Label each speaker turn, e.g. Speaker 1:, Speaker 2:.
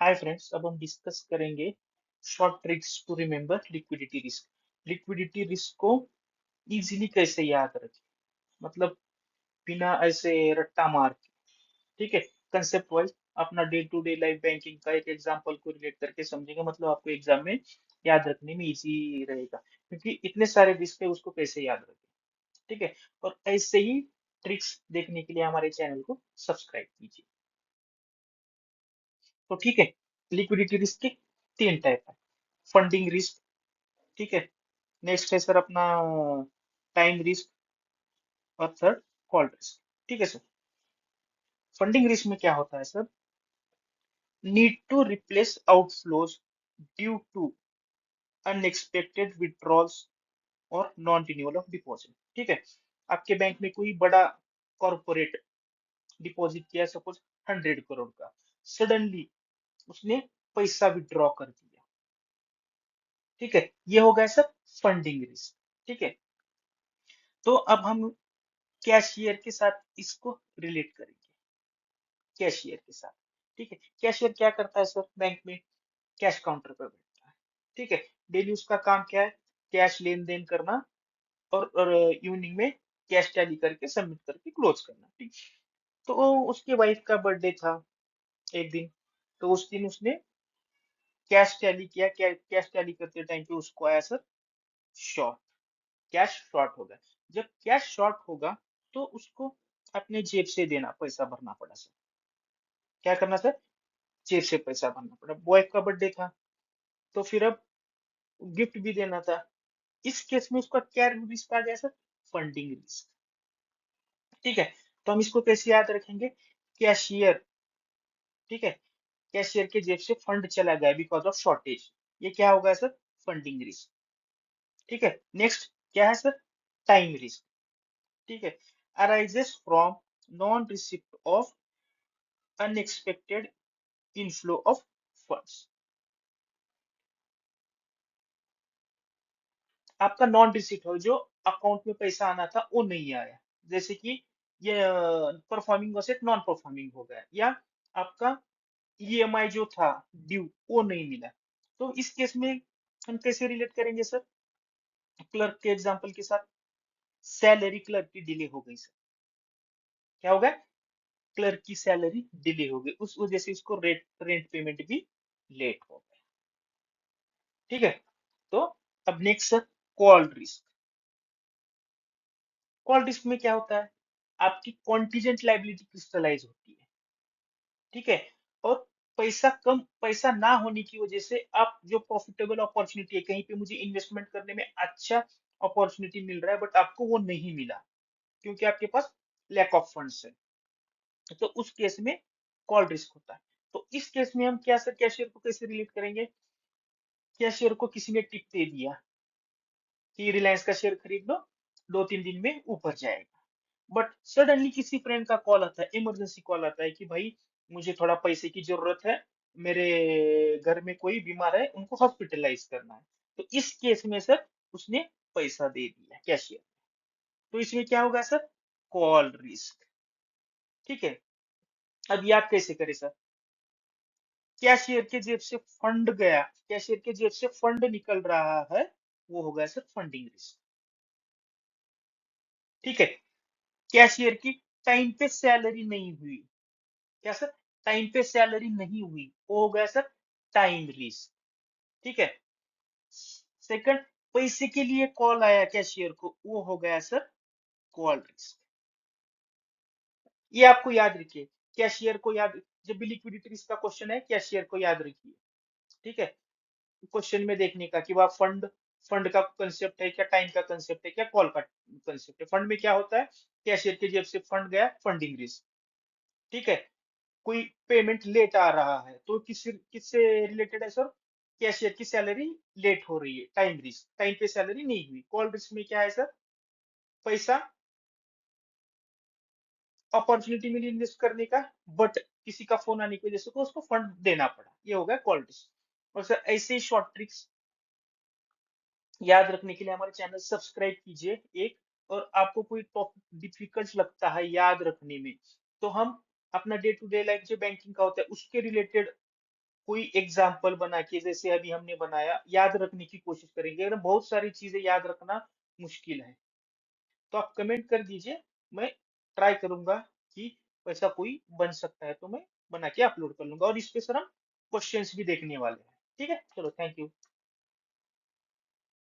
Speaker 1: Hi friends, अब हम discuss करेंगे short tricks to remember liquidity risk. Liquidity risk को इजीली कैसे याद रखें, मतलब बिना ऐसे रट्टा मार के। ठीक है, कंसेप्ट वाइज अपना day to day life banking का एक एग्जांपल को रिलेट करके समझेंगे, मतलब आपको एग्जाम में याद रखने में इजी रहेगा, क्योंकि इतने सारे रिस्क है, उसको कैसे याद रखें। ठीक है, और ऐसे ही ट्रिक्स देखने के लिए हमारे चैनल को सब्सक्राइब कीजिए। तो ठीक है, लिक्विडिटी रिस्क के तीन टाइप है। फंडिंग रिस्क, ठीक है। नेक्स्ट है सर अपना टाइम रिस्क, और थर्ड कॉल रिस्क। ठीक है सर, फंडिंग रिस्क में क्या होता है sir? Need to replace outflows due to unexpected withdrawals और नॉन रिन्यूअल ऑफ डिपॉजिट। ठीक है, आपके बैंक में कोई बड़ा कॉर्पोरेट डिपॉजिट किया, सपोज 100 करोड़ का, सडनली उसने पैसा विड्रॉ कर दिया। ठीक है, ये हो गया सर फंडिंग रिस्क। ठीक है, तो अब हम कैशियर के साथ इसको रिलेट करेंगे, कैशियर के साथ। ठीक है, कैशियर क्या करता है सर? बैंक में कैश काउंटर पर बैठता है। ठीक है, डेली उसका काम क्या है? कैश लेन देन करना, और इवनिंग में कैश टैली करके सबमिट करके क्लोज करना। ठीक, तो उसके वाइफ का बर्थडे था एक दिन, तो उस दिन उसने कैश टैली किया। कैश टैली करते टाइम पे उसको आया सर शॉर्ट, कैश शॉर्ट हो गया। जब कैश शॉर्ट होगा तो उसको अपने जेब से देना, पैसा भरना पड़ा सर। क्या करना सर? जेब से पैसा भरना पड़ा। वाइफ का बर्थडे था, तो फिर अब गिफ्ट भी देना था। इस केस में उसका क्या रिस्क आ गया सर? Funding risk. ठीक है, तो हम इसको कैसे याद रखेंगे? कैशियर, ठीक है, कैशियर के जेब से फंड चला गया बिकॉज ऑफ शॉर्टेज, ये क्या होगा सर? Funding risk. ठीक है, नेक्स्ट क्या है सर? Time risk. ठीक है, arises from non receipt of unexpected inflow of funds. आपका नॉन रिसिप्ट हो, जो अकाउंट में पैसा आना था वो नहीं आया, जैसे कि ये परफॉर्मिंग असेट नॉन परफॉर्मिंग हो गया, या आपका ईएमआई जो था ड्यू वो नहीं मिला। तो इस केस में हम कैसे रिलेट करेंगे सर? क्लर्क के एग्जांपल के साथ। सैलरी क्लर्क की डिले हो गई सर, क्या होगा? क्लर्क की सैलरी डिले हो गई, उस वजह से इसको रेंट रेंट पेमेंट भी लेट हो गया। ठीक है, तो अब next sir call risk. Call risk में क्या होता है? आपकी कॉन्टीजेंट लाइबिलिटी क्रिस्टलाइज होती है। ठीक है, और पैसा ना होने की वजह से आप जो प्रॉफिटेबल अपॉर्चुनिटी है, कहीं पे मुझे इन्वेस्टमेंट करने में अच्छा अपॉर्चुनिटी मिल रहा है, बट आपको वो नहीं मिला क्योंकि आपके पास लैक ऑफ फंड्स है, तो उस केस में कॉल रिस्क होता है। तो इस केस में हम क्या सर, कैशियर को कैसे रिलेट करेंगे? कैशियर को किसी ने टिप दे दिया कि रिलायंस का शेयर खरीद लो, 2-3 दिन में ऊपर जाएगा, बट सडनली किसी फ्रेंड का कॉल आता है, इमरजेंसी कॉल आता है कि भाई मुझे थोड़ा पैसे की जरूरत है, मेरे घर में कोई बीमार है, उनको हॉस्पिटलाइज करना है। तो इस केस में सर उसने पैसा दे दिया कैशियर, तो इसमें क्या होगा सर? Call risk. ठीक है, अब याद कैसे करें सर? कैशियर के जेब से फंड गया, कैशियर के जेब से फंड निकल रहा है, वो हो गया सर फंडिंग रिस्क। ठीक है, कैशियर की टाइम पे सैलरी नहीं हुई, क्या सर? टाइम पे सैलरी नहीं हुई, वो हो गया सर टाइम रिस्क। ठीक है, सेकंड, पैसे के लिए कॉल आया कैशियर को, वो हो गया सर कॉल रिस्क। ये आपको याद रखिए, कैशियर को याद, जब भी लिक्विडिटी रिस्क का क्वेश्चन है कैशियर को याद रखिए। ठीक है, क्वेश्चन में देखने का कि वह फंड, फंड का कंसेप्ट है क्या, टाइम का कंसेप्ट है क्या, कॉल का कंसेप्ट है। फंड में क्या होता है? कैशियर के जेब से फंड गया, फंडिंग रिस्क। ठीक है, कोई पेमेंट लेट आ रहा है, तो किससे रिलेटेड है सर? कैशियर की सैलरी लेट हो रही है, टाइम रिस्क, टाइम पे सैलरी नहीं हुई। कॉल रिस्क में क्या है सर? पैसा, अपॉर्चुनिटी मिली इन्वेस्ट करने का, बट किसी का फोन आने की वजह से तो उसको फंड देना पड़ा, ये हो गया कॉल रिस्क। और सर ऐसे ही शॉर्ट ट्रिक्स याद रखने के लिए हमारे चैनल सब्सक्राइब कीजिए एक। और आपको कोई टॉपिक डिफिकल्ट लगता है याद रखने में, तो हम अपना डे टू डे लाइफ जो बैंकिंग का होता है उसके रिलेटेड कोई एग्जाम्पल बना के जैसे अभी हमने बनाया, याद रखने की कोशिश करेंगे। अगर बहुत सारी चीजें याद रखना मुश्किल है तो आप कमेंट कर दीजिए, मैं ट्राई करूंगा कि वैसा कोई बन सकता है तो मैं बना के अपलोड कर लूंगा। और इस पे सर हम क्वेश्चंस भी देखने वाले हैं। ठीक है, चलो थैंक यू।